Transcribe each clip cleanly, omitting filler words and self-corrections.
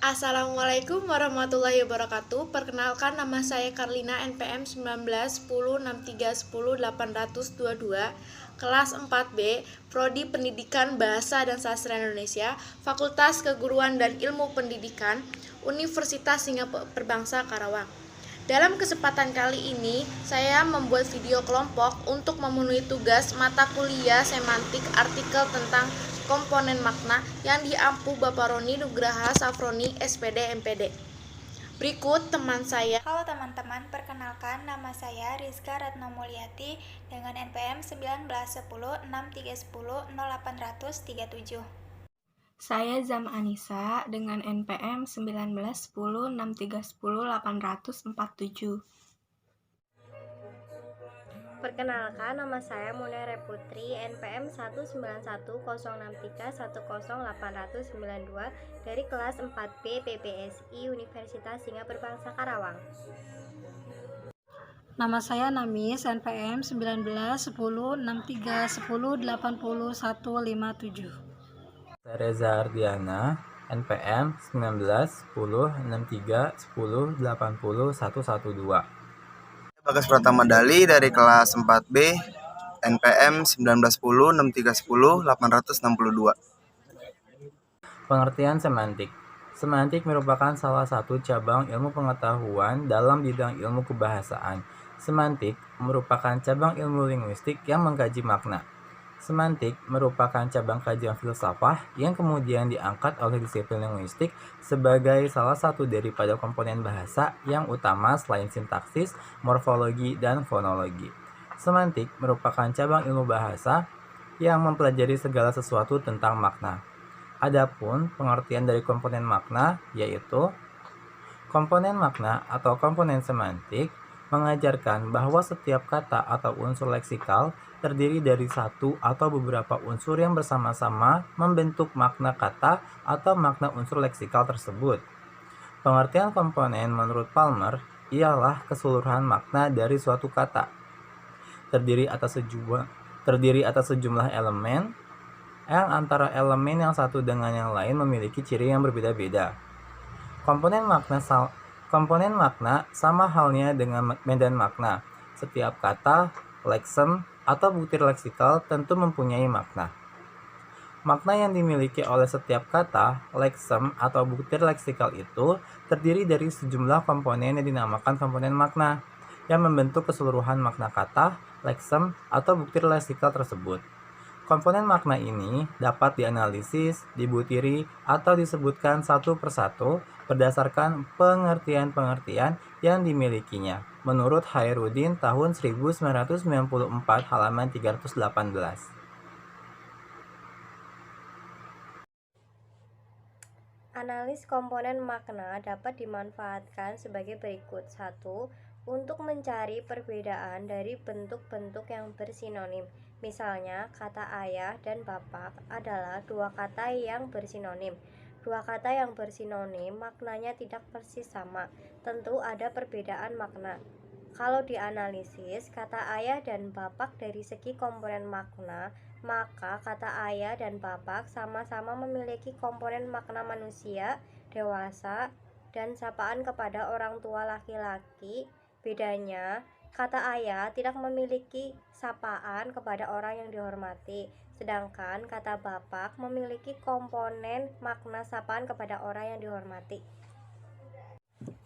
Assalamualaikum warahmatullahi wabarakatuh. Perkenalkan, nama saya Karlina, NPM 191063108822, kelas 4B, Prodi Pendidikan Bahasa dan Sastra Indonesia, Fakultas Keguruan dan Ilmu Pendidikan, Universitas Singapura Perbangsa Karawang. Dalam kesempatan kali ini, saya membuat video kelompok untuk memenuhi tugas mata kuliah semantik artikel tentang komponen makna yang diampu Bapak Roni Nugraha Safroni, SPD, MPD. Berikut teman saya. Halo teman-teman, perkenalkan nama saya Rizka Ratno Mulyati dengan NPM 191063100837. Saya Zam Anissa dengan NPM 191063108847. Perkenalkan, nama saya Munere Putri, NPM 19106310892 dari kelas 4B PPSI Universitas Singapura Perbangsa Karawang. Nama saya Namis, NPM 191063108157. Saya Reza Ardiana, NPM 19106310801112. Bagas Pratama Dali dari kelas 4B, NPM 191063108062. Pengertian semantik. Semantik merupakan salah satu cabang ilmu pengetahuan dalam bidang ilmu kebahasaan. Semantik merupakan cabang ilmu linguistik yang mengkaji makna. Semantik merupakan cabang kajian filsafat yang kemudian diangkat oleh disiplin linguistik sebagai salah satu daripada komponen bahasa yang utama selain sintaksis, morfologi, dan fonologi. Semantik merupakan cabang ilmu bahasa yang mempelajari segala sesuatu tentang makna. Adapun pengertian dari komponen makna yaitu komponen makna atau komponen semantik mengajarkan bahwa setiap kata atau unsur leksikal terdiri dari satu atau beberapa unsur yang bersama-sama membentuk makna kata atau makna unsur leksikal tersebut. Pengertian komponen menurut Palmer ialah keseluruhan makna dari suatu kata. Terdiri atas sejumlah elemen yang antara elemen yang satu dengan yang lain memiliki ciri yang berbeda-beda. Komponen makna sama halnya dengan medan makna. Setiap kata, leksem, atau bukti leksikal tentu mempunyai makna. Makna yang dimiliki oleh setiap kata, leksem, atau bukti leksikal itu terdiri dari sejumlah komponen yang dinamakan komponen makna, yang membentuk keseluruhan makna kata, leksem, atau bukti leksikal tersebut. Komponen makna ini dapat dianalisis, dibutiri, atau disebutkan satu persatu berdasarkan pengertian-pengertian yang dimilikinya. Menurut Khairuddin tahun 1994 halaman 318. Analis komponen makna dapat dimanfaatkan sebagai berikut. 1. Untuk mencari perbedaan dari bentuk-bentuk yang bersinonim. Misalnya, kata ayah dan bapak adalah dua kata yang bersinonim. Dua kata yang bersinonim maknanya tidak persis sama, tentu ada perbedaan makna. Kalau dianalisis kata ayah dan bapak dari segi komponen makna, maka kata ayah dan bapak sama-sama memiliki komponen makna manusia, dewasa, dan sapaan kepada orang tua laki-laki. Bedanya, kata ayah tidak memiliki sapaan kepada orang yang dihormati, sedangkan kata bapak memiliki komponen makna sapaan kepada orang yang dihormati.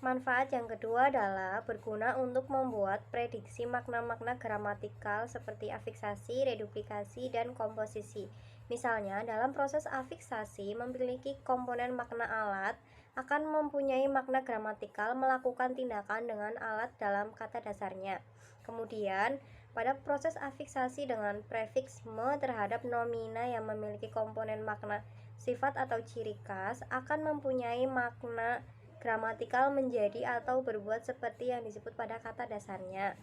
Manfaat yang kedua adalah berguna untuk membuat prediksi makna-makna gramatikal seperti afiksasi, reduplikasi, dan komposisi. Misalnya, dalam proses afiksasi memiliki komponen makna alat, akan mempunyai makna gramatikal melakukan tindakan dengan alat dalam kata dasarnya. Kemudian, pada proses afiksasi dengan prefiks me terhadap nomina yang memiliki komponen makna sifat atau ciri khas akan mempunyai makna gramatikal menjadi atau berbuat seperti yang disebut pada kata dasarnya.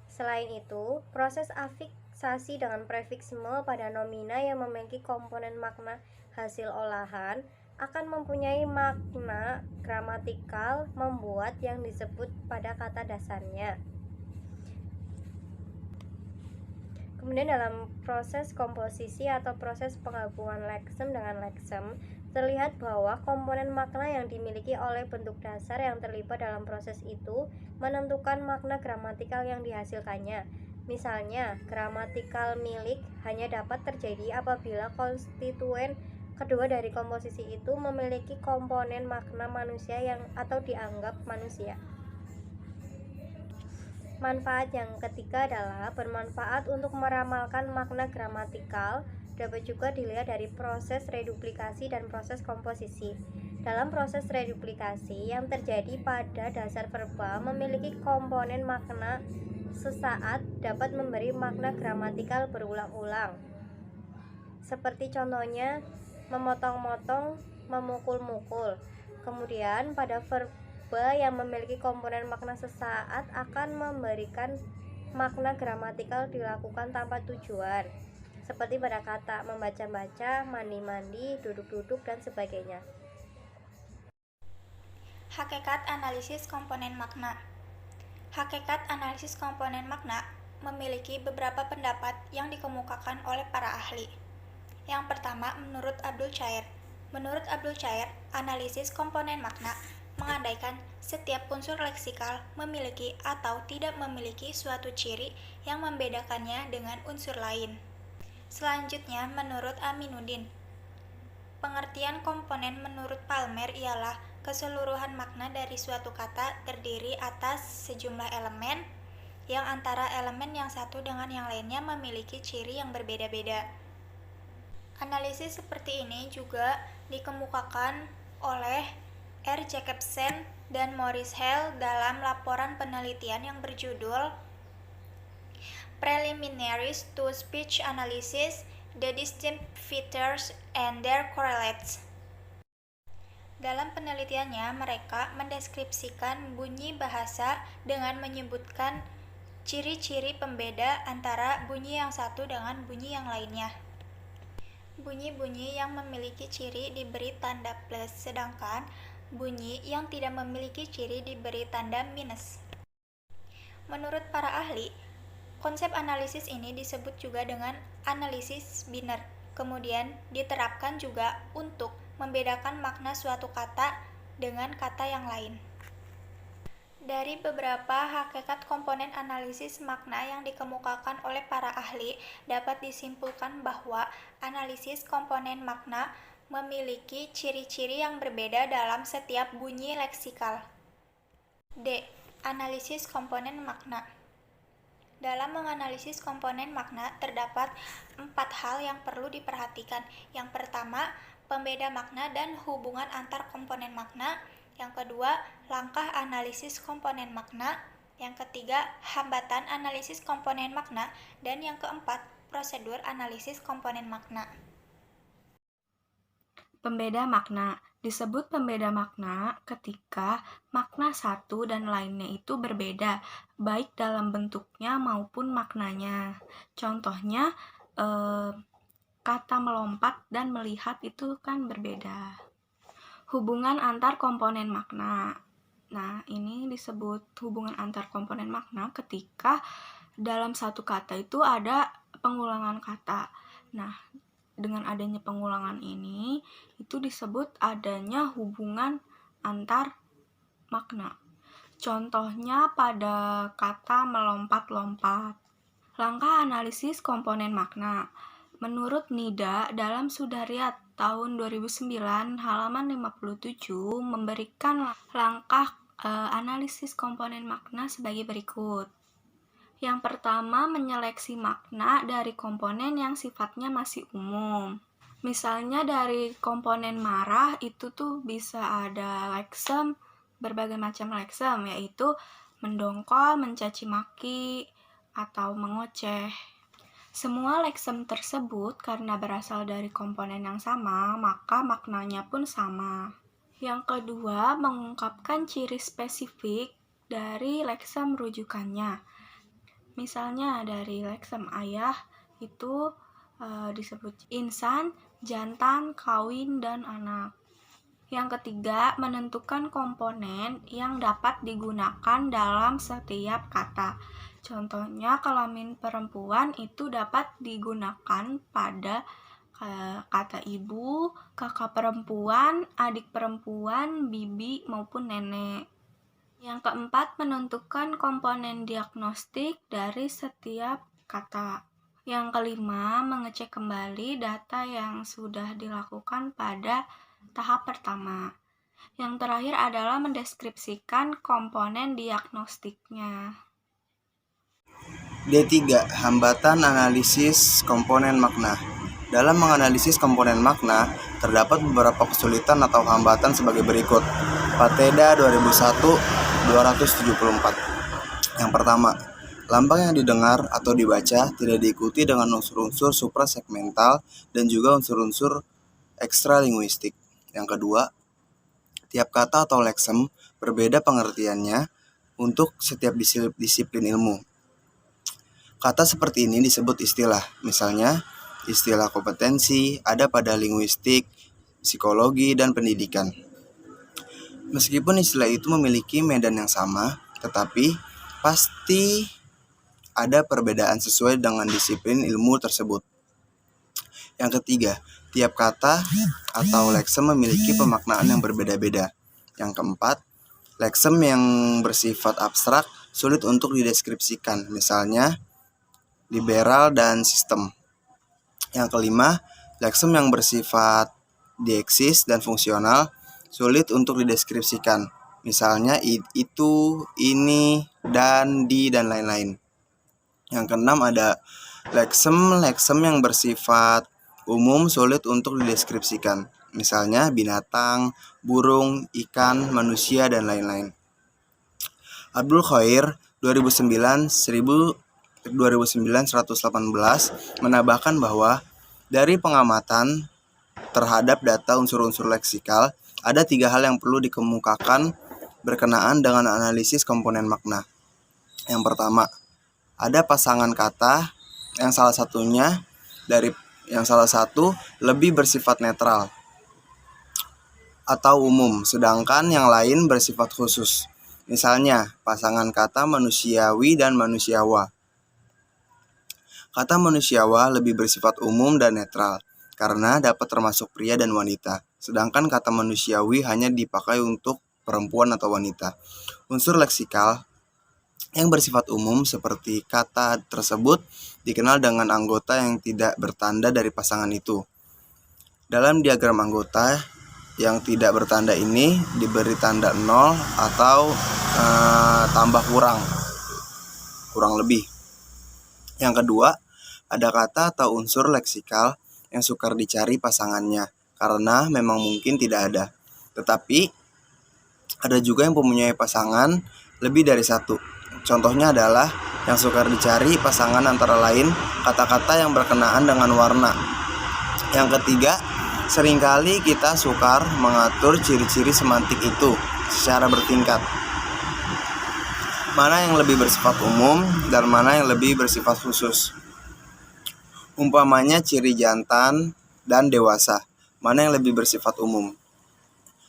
Selain itu, proses afiksasi dengan prefiks me pada nomina yang memiliki komponen makna hasil olahan akan mempunyai makna gramatikal membuat yang disebut pada kata dasarnya. Kemudian dalam proses komposisi atau proses penggabungan leksem dengan leksem, terlihat bahwa komponen makna yang dimiliki oleh bentuk dasar yang terlibat dalam proses itu menentukan makna gramatikal yang dihasilkannya. Misalnya, gramatikal milik hanya dapat terjadi apabila konstituen kedua dari komposisi itu memiliki komponen makna manusia yang atau dianggap manusia. Manfaat yang ketiga adalah bermanfaat untuk meramalkan makna gramatikal. Dapat juga dilihat dari proses reduplikasi dan proses komposisi. Dalam proses reduplikasi yang terjadi pada dasar verba memiliki komponen makna sesaat dapat memberi makna gramatikal berulang-ulang. Seperti contohnya memotong-motong, memukul-mukul. Kemudian pada verba yang memiliki komponen makna sesaat akan memberikan makna gramatikal dilakukan tanpa tujuan. Seperti pada kata membaca-baca, mandi-mandi, duduk-duduk, dan sebagainya. Hakikat analisis komponen makna. Hakikat analisis komponen makna memiliki beberapa pendapat yang dikemukakan oleh para ahli. Yang pertama, menurut Abdul Chair. Menurut Abdul Chair, analisis komponen makna mengandaikan setiap unsur leksikal memiliki atau tidak memiliki suatu ciri yang membedakannya dengan unsur lain. Selanjutnya, menurut Aminuddin, pengertian komponen menurut Palmer ialah keseluruhan makna dari suatu kata terdiri atas sejumlah elemen yang antara elemen yang satu dengan yang lainnya memiliki ciri yang berbeda-beda. Analisis seperti ini juga dikemukakan oleh R. Jacobsen dan Maurice Hale dalam laporan penelitian yang berjudul Preliminaries to Speech Analysis, the Distinct Features and Their Correlates. Dalam penelitiannya, mereka mendeskripsikan bunyi bahasa dengan menyebutkan ciri-ciri pembeda antara bunyi yang satu dengan bunyi yang lainnya. Bunyi-bunyi yang memiliki ciri diberi tanda plus, sedangkan bunyi yang tidak memiliki ciri diberi tanda minus. Menurut para ahli, konsep analisis ini disebut juga dengan analisis biner. Kemudian diterapkan juga untuk membedakan makna suatu kata dengan kata yang lain. Dari beberapa hakikat komponen analisis makna yang dikemukakan oleh para ahli, dapat disimpulkan bahwa analisis komponen makna memiliki ciri-ciri yang berbeda dalam setiap bunyi leksikal. D. Analisis komponen makna. Dalam menganalisis komponen makna, terdapat 4 hal yang perlu diperhatikan. Yang pertama, pembeda makna dan hubungan antar komponen makna. Yang kedua, langkah analisis komponen makna. Yang ketiga, hambatan analisis komponen makna. Dan yang keempat, prosedur analisis komponen makna. Pembeda makna. Disebut pembeda makna ketika makna satu dan lainnya itu berbeda, baik dalam bentuknya maupun maknanya. Contohnya, kata melompat dan melihat itu kan berbeda. Hubungan antar komponen makna. Nah, ini disebut hubungan antar komponen makna ketika dalam satu kata itu ada pengulangan kata. Nah, dengan adanya pengulangan ini, itu disebut adanya hubungan antar makna. Contohnya pada kata melompat-lompat. Langkah analisis komponen makna. Menurut Nida, dalam Sudaryat tahun 2009, halaman 57, memberikan langkah analisis komponen makna sebagai berikut. Yang pertama, menyeleksi makna dari komponen yang sifatnya masih umum. Misalnya dari komponen marah itu tuh bisa ada leksem, berbagai macam leksem, yaitu mendongkol, mencaci maki, atau mengoceh. Semua leksem tersebut karena berasal dari komponen yang sama, maka maknanya pun sama. Yang kedua, mengungkapkan ciri spesifik dari leksem rujukannya. Misalnya dari leksem ayah itu disebut insan, jantan, kawin, dan anak. Yang ketiga, menentukan komponen yang dapat digunakan dalam setiap kata. Contohnya, kelamin perempuan itu dapat digunakan pada kata ibu, kakak perempuan, adik perempuan, bibi, maupun nenek. Yang keempat, menentukan komponen diagnostik dari setiap kata. Yang kelima, mengecek kembali data yang sudah dilakukan pada tahap pertama. Yang terakhir adalah mendeskripsikan komponen diagnostiknya. D3. Hambatan analisis komponen makna. Dalam menganalisis komponen makna, terdapat beberapa kesulitan atau hambatan sebagai berikut. Pateda 2001-274. Yang pertama, lambang yang didengar atau dibaca tidak diikuti dengan unsur-unsur suprasegmental dan juga unsur-unsur ekstralinguistik. Yang kedua, tiap kata atau leksem berbeda pengertiannya untuk setiap disiplin ilmu. Kata seperti ini disebut istilah. Misalnya, istilah kompetensi ada pada linguistik, psikologi, dan pendidikan. Meskipun istilah itu memiliki medan yang sama, tetapi pasti ada perbedaan sesuai dengan disiplin ilmu tersebut. Yang ketiga, tiap kata atau leksem memiliki pemaknaan yang berbeda-beda. Yang keempat, leksem yang bersifat abstrak sulit untuk dideskripsikan, misalnya liberal dan sistem. Yang kelima, leksem yang bersifat dieksis dan fungsional sulit untuk dideskripsikan, misalnya itu, ini, dan, di, dan lain-lain. Yang keenam ada leksem yang bersifat umum sulit untuk dideskripsikan, misalnya binatang, burung, ikan, manusia, dan lain-lain. Abdul Khair 2009-118 menambahkan bahwa dari pengamatan terhadap data unsur-unsur leksikal, ada 3 hal yang perlu dikemukakan berkenaan dengan analisis komponen makna. Yang pertama, ada pasangan kata yang salah satu lebih bersifat netral atau umum, sedangkan yang lain bersifat khusus. Misalnya, pasangan kata manusiawi dan manusiawa. Kata manusiawa lebih bersifat umum dan netral, karena dapat termasuk pria dan wanita, sedangkan kata manusiawi hanya dipakai untuk perempuan atau wanita. Unsur leksikal yang bersifat umum seperti kata tersebut dikenal dengan anggota yang tidak bertanda dari pasangan itu. Dalam diagram anggota yang tidak bertanda ini diberi tanda 0 atau tambah kurang lebih. Yang kedua, ada kata atau unsur leksikal yang sukar dicari pasangannya karena memang mungkin tidak ada. Tetapi ada juga yang mempunyai pasangan lebih dari satu. Contohnya adalah yang sukar dicari pasangan antara lain kata-kata yang berkenaan dengan warna. Yang ketiga, seringkali kita sukar mengatur ciri-ciri semantik itu secara bertingkat. Mana yang lebih bersifat umum dan mana yang lebih bersifat khusus. Umpamanya ciri jantan dan dewasa, mana yang lebih bersifat umum.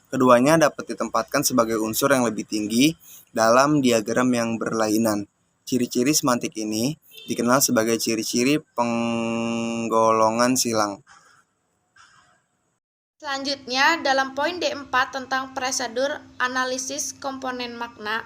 Keduanya dapat ditempatkan sebagai unsur yang lebih tinggi dalam diagram yang berlainan. Ciri-ciri semantik ini dikenal sebagai ciri-ciri penggolongan silang. Selanjutnya, dalam poin D4 tentang prosedur analisis komponen makna.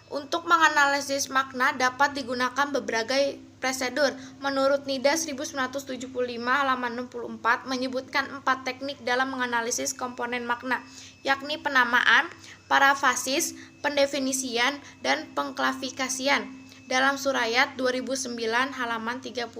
Untuk menganalisis makna dapat digunakan berbagai prosedur. Menurut NIDA 1975 halaman 64 menyebutkan 4 teknik dalam menganalisis komponen makna, yakni penamaan, parafasis, pendefinisian, dan pengklasifikasian. Dalam Surayat 2009 halaman 38.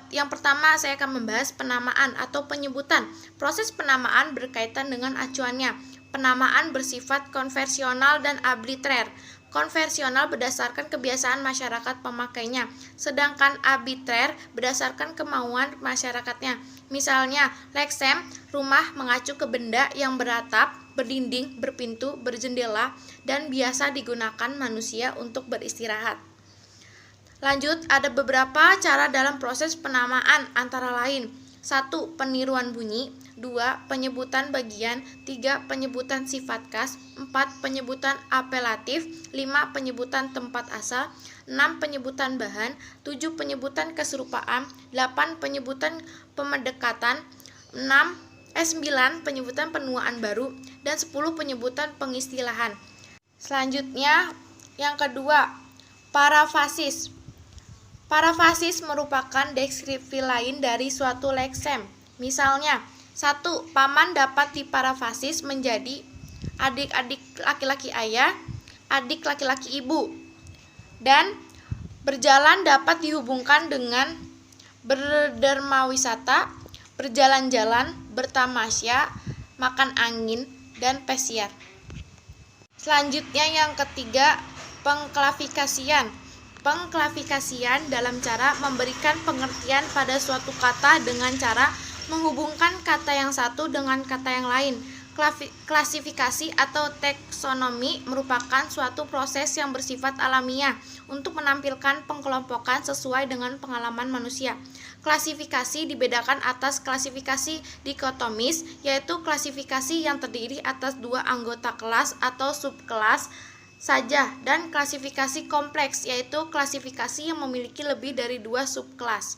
Yang pertama, saya akan membahas penamaan atau penyebutan. Proses penamaan berkaitan dengan acuannya. Penamaan bersifat konversional dan arbitrer. Konversional berdasarkan kebiasaan masyarakat pemakainya, sedangkan arbitrer berdasarkan kemauan masyarakatnya. Misalnya, leksem, rumah mengacu ke benda yang beratap, berdinding, berpintu, berjendela, dan biasa digunakan manusia untuk beristirahat. Lanjut, ada beberapa cara dalam proses penamaan, antara lain 1. Peniruan bunyi. 2. Penyebutan bagian. 3. Penyebutan sifat khas. 4. Penyebutan apelatif. 5. Penyebutan tempat asal. 6. Penyebutan bahan. 7. Penyebutan keserupaan. 8. Penyebutan pemedekatan. 9. Penyebutan penuaan baru. Dan 10. Penyebutan pengistilahan. Selanjutnya, yang kedua, parafasis. Parafasis merupakan deskripsi lain dari suatu leksem. Misalnya, 1. Paman dapat diparafrasis menjadi adik-adik laki-laki ayah, adik laki-laki ibu. Dan berjalan dapat dihubungkan dengan berdermawisata, berjalan-jalan, bertamasya, makan angin, dan pesiar. Selanjutnya yang ketiga, pengklasifikasian. Pengklasifikasian dalam cara memberikan pengertian pada suatu kata dengan cara menghubungkan kata yang satu dengan kata yang lain. Klasifikasi atau taksonomi merupakan suatu proses yang bersifat alamiah untuk menampilkan pengkelompokan sesuai dengan pengalaman manusia. Klasifikasi dibedakan atas klasifikasi dikotomis, yaitu klasifikasi yang terdiri atas dua anggota kelas atau subkelas saja, dan klasifikasi kompleks, yaitu klasifikasi yang memiliki lebih dari dua subkelas.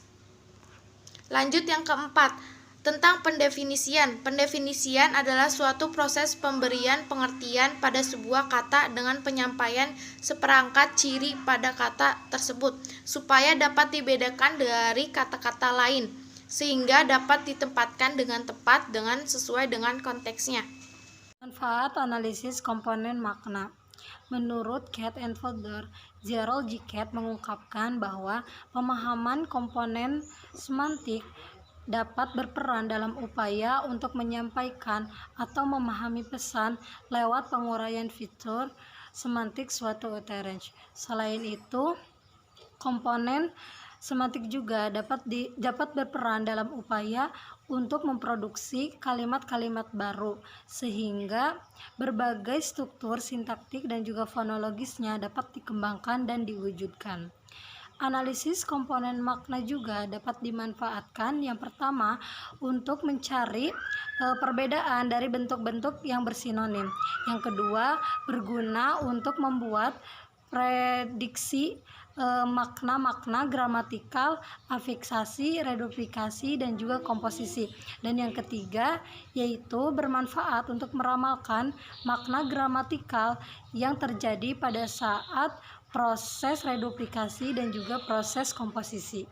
Lanjut yang keempat, tentang pendefinisian. Pendefinisian adalah suatu proses pemberian pengertian pada sebuah kata dengan penyampaian seperangkat ciri pada kata tersebut, supaya dapat dibedakan dari kata-kata lain, sehingga dapat ditempatkan dengan tepat dengan sesuai dengan konteksnya. Manfaat analisis komponen makna. Menurut Cat and Fodor, Gerald G. Cat mengungkapkan bahwa pemahaman komponen semantik dapat berperan dalam upaya untuk menyampaikan atau memahami pesan lewat penguraian fitur semantik suatu utterance. Selain itu, komponen semantik juga dapat berperan dalam upaya untuk memproduksi kalimat-kalimat baru, sehingga berbagai struktur sintaktik dan juga fonologisnya dapat dikembangkan dan diwujudkan. Analisis komponen makna juga dapat dimanfaatkan yang pertama untuk mencari perbedaan dari bentuk-bentuk yang bersinonim. Yang kedua, berguna untuk membuat prediksi makna-makna gramatikal, afiksasi, reduplikasi, dan juga komposisi. Dan yang ketiga, yaitu bermanfaat untuk meramalkan makna gramatikal yang terjadi pada saat proses reduplikasi dan juga proses komposisi.